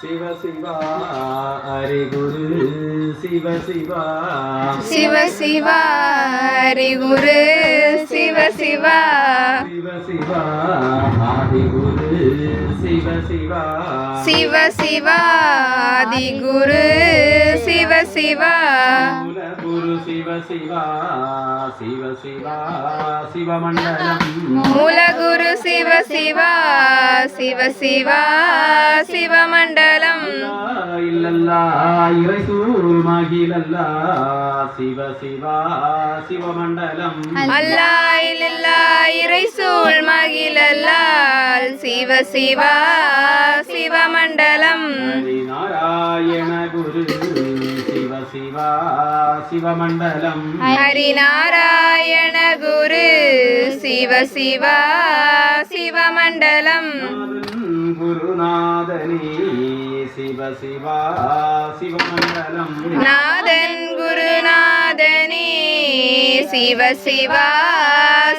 சிவ சிவா ஹரி குரு சிவ சிவா சிவ சிவா ஹரி குரு சிவ சிவா சிவ சிவா ஆதி குரு சிவ சிவா சிவ சிவா ஆதி குரு சிவ சிவா மூல குரு சிவ சிவா சிவ சிவா சிவமண்டலம் மூல குரு சிவ சிவா சிவ சிவா சிவமண்டலம் இல்லல்லா இறைசூர் மகிழல்லா சிவ சிவா சிவமண்டலம் அல்லாஹ் இல்லல்லாஹ் இறைசூல் மகிழல்லால் சிவ சிவா சிவமண்டலம் ஹரி நாராயண குரு சிவ சிவா சிவமண்டலம் ஹரி நாராயண குரு சிவ சிவா சிவமண்டலம் குருநாதனே சிவ சிவா சிவமண்டலம் நாதன் குருநாதனே சிவ சிவா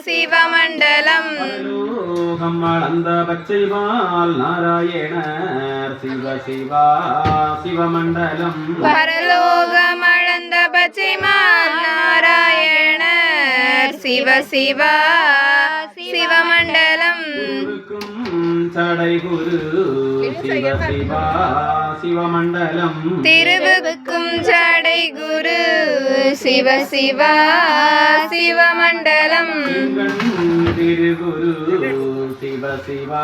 சிவமண்டலம் லோகம் அளந்த பச்சைவால் நாராயணர் சிவ சிவா சிவமண்டலம் பரலோகம் அளந்த பச்சைமால் நாராயணர் சிவ சிவா சிவமண்டலம் சடை குரு சிவ சிவா சிவமண்டலம் திருவுக்கும் ஜடை குரு சிவ சிவா சிவமண்டலம் திருகுரு சிவ சிவா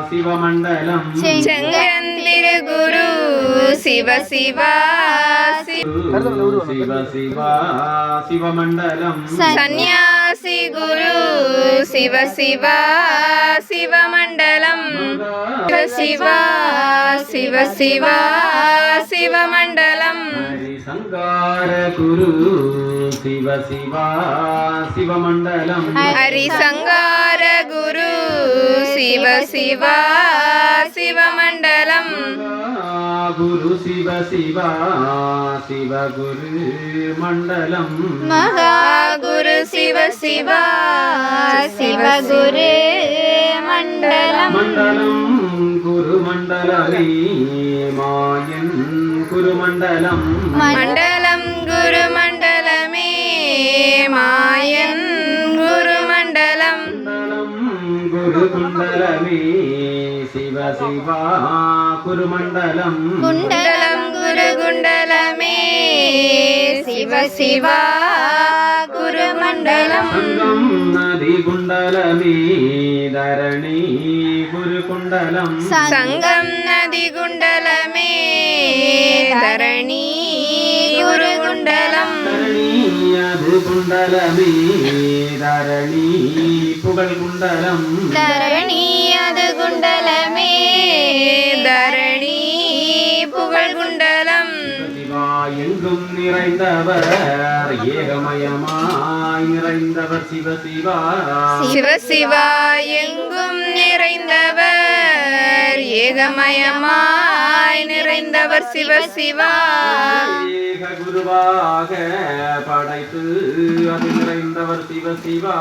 சிவமண்டலம் செங்கந்திரு குரு சிவ சிவா சிவ சிவா சிவமண்டலம் சந்நியாசி குரு சிவ சிவா சிவமண்டலம் சிவா சிவ சிவா சிவமண்டலம் ஹரிசங்கார குரு சிவ சிவா சிவமண்டலம் ஹரிசங்கார குரு சிவ சிவா சிவமண்டலம் குரு சிவ சிவா சிவகுரு மண்டலம் மகாகுரு சிவ சிவா சிவகுரு மண்டலம் மண்டலம் குரு மண்டலமே மாயன் குரு மண்டலம் மண்டலம் குரு மண்டலமே மாயன் குரு மண்டலம் மண்டலம் குரு குண்டலமே சிவ சிவா குரு மண்டலம் குண்டலம் குரு குண்டலமே சிவ சிவா குரு மண்டலம் சங்கம் நதி குண்டலமே தரணி குரு குண்டலம் சங்கம் நதி குண்டலமே தரணி குரு குண்டலம் தரணி அது குண்டலமே தரணி புகழ் குண்டலம் தரணி அது குண்டலமே தரணி புகழ் குண்டலம் சிவா எங்கும் நிறைந்தவர் ஏகமயமாய் நிறைந்தவர் சிவ சிவா சிவ சிவா எங்கும் நிறைந்தவர் ஏகமயமாய் நிறைந்தவர் சிவ சிவா ஏக குருவாக படைத்து அது நிறைந்தவர் சிவ சிவா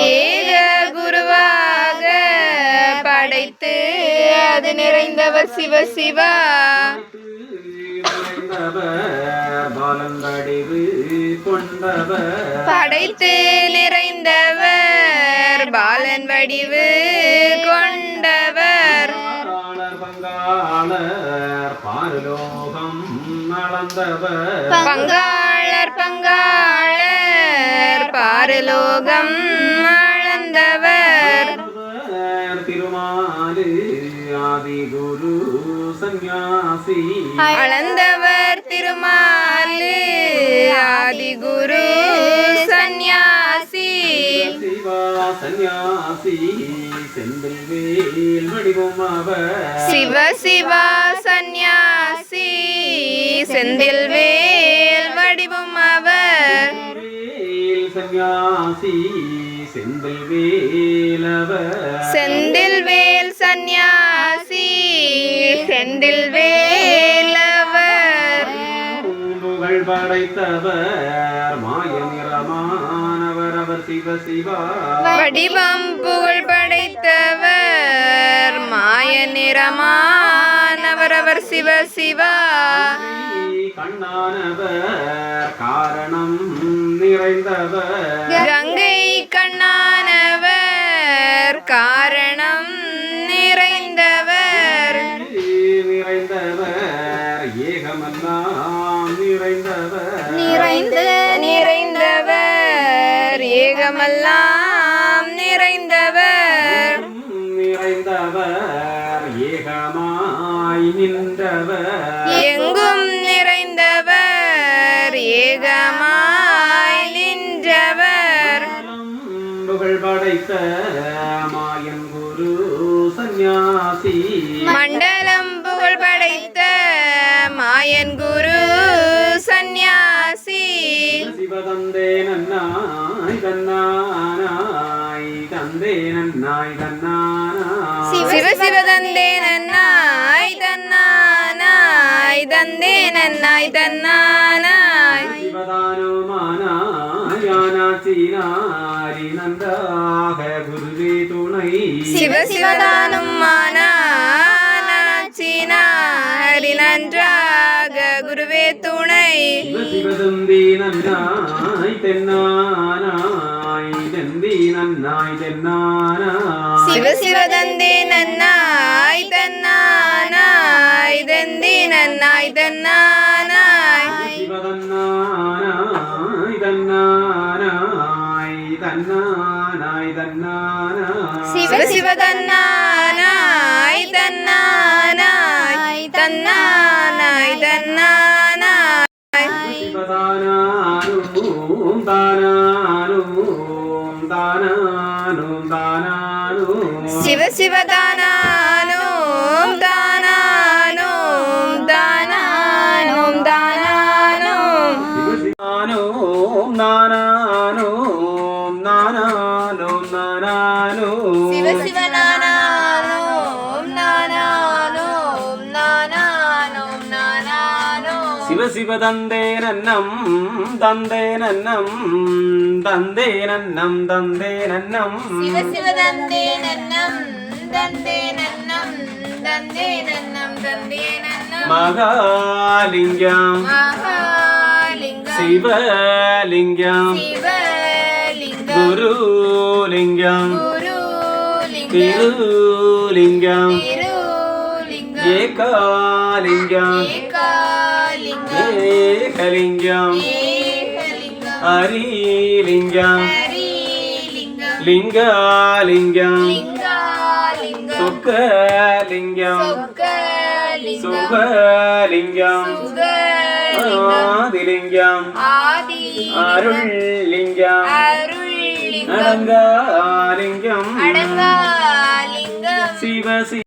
ஏக குருவாக படைத்து அது நிறைந்தவர் சிவ சிவா நிறைந்தவர் பாலங்கடிவு கொண்டவர் படைத்து நிறைந்தவர் பாலன் வடிவு கொண்டவர் பாராளர் பங்காளர் பாரலோகம் அளந்தவர் பங்காளர் பங்காளர் பாரலோகம் அளந்தவர் திருமாலு ஆதி குரு சந்நியாசி அளந்தவர் திருமாலு ஆதி குரு சந்நியாசி சிவா சந்நியாசி செந்தில் வேல் வடிவம் அவர் சிவ சிவா சந்நியாசி செந்தில் வேல் வடிவும் அவர் வேல் சந்நியாசி செந்தில் வேலவர் செந்தில் வேல் சந்நியாசி செந்தில் வேலவர் புகழ் படைத்தவர் மாய நிறமானவர் அவர் சிவ சிவா வடிவம் புகழ் படைத்தவர் மாய நிறமானவர் அவர் சிவ சிவா கண்ணானவர் காரணம் நிறைந்தவர் கங்கை கண்ணானவர் காரணம் நிறைந்தவர் நிறைந்தவர் ஏகமெல்லாம் நிறைந்தவர் நிறைந்தவர் ஏகமெல்லாம் நிறைந்தவர் நிறைந்தவர் ஏகமாய் நின்றவர் எங்கும் நிறைந்தவர் ஏகமாய் நின்றவர் புகழ் படைத்த மாயன் குரு சந்நியாசி மண்டலம் புகழ் படைத்த மாயன் குரு சந்நியாசி சிவதந்தே நன்னாய் தன்னானாய் தந்தே நன்னாய் தன்னானாய் சிவ சிவதந்தே நன்னாய் தன்னானாய் தந்தே நன்னாய் தன்னானாய் சிவதானுமானாய் யானாச்சினாரி நன்றாக குருவே துணை சிவ சிவதானும் மானாச்சினாரி நன்றாக குருவே துணை சிவதந்தி நன்னாய் தென்னானாய் தெந்தி நன்னாய் தென்னானாய் சிவ சிவதந்தே நன்னாய் தன்னானாய் தந்தி நன்னாய் தன்னானாய் சிவதன்னானாய் தன்னானாய் தன்னானாய் தன்னானாய் சிவ சிவதன்னானாய் தன்னானாய் தன்னானாய் தன்னானாய் சிவதானானும் தானானும் தானானும் தானானும் சிவ சிவதானானும் தானானும் தானானும் தானானும் சிவசிவானும் நானானும் நானானும் நானானும் சிவ சிவனானானும் நானானும் நானானும் நானானும் சிவசிவ தந்தே நன்னம் தந்தே நன்னம் தந்தே நன்னம் தந்தே நன்னம் சிவ சிவதந்தே நன்னம் தந்தே நன்னம் தந்தே நன்னம் தந்தே நன்னம் மகாலிங்கம் மகாலிங்கம் சிவலிங்கம் சிவலிங்கம் குருலிங்கம் குருலிங்கம் திருலிங்கம் திருலிங்கம் ஏகாலிங்கம் ஏகாலிங்கம் ஏகலிங்கம் ஏகலிங்கம் ஹரிலிங்கம் ஹரிலிங்கம் லிங்காலிங்கம் லிங்காலிங்கம் சுக்கலிங்கம் சொக்கலிங்கம் சுகலிங்கம் சுகலிங்கம் ஆதிலிங்கம் ஆதிலிங்கம் அருள்லிங்கம் அருள்லிங்கம் அடங்காலிங்கம் அடங்காலிங்கம் சிவ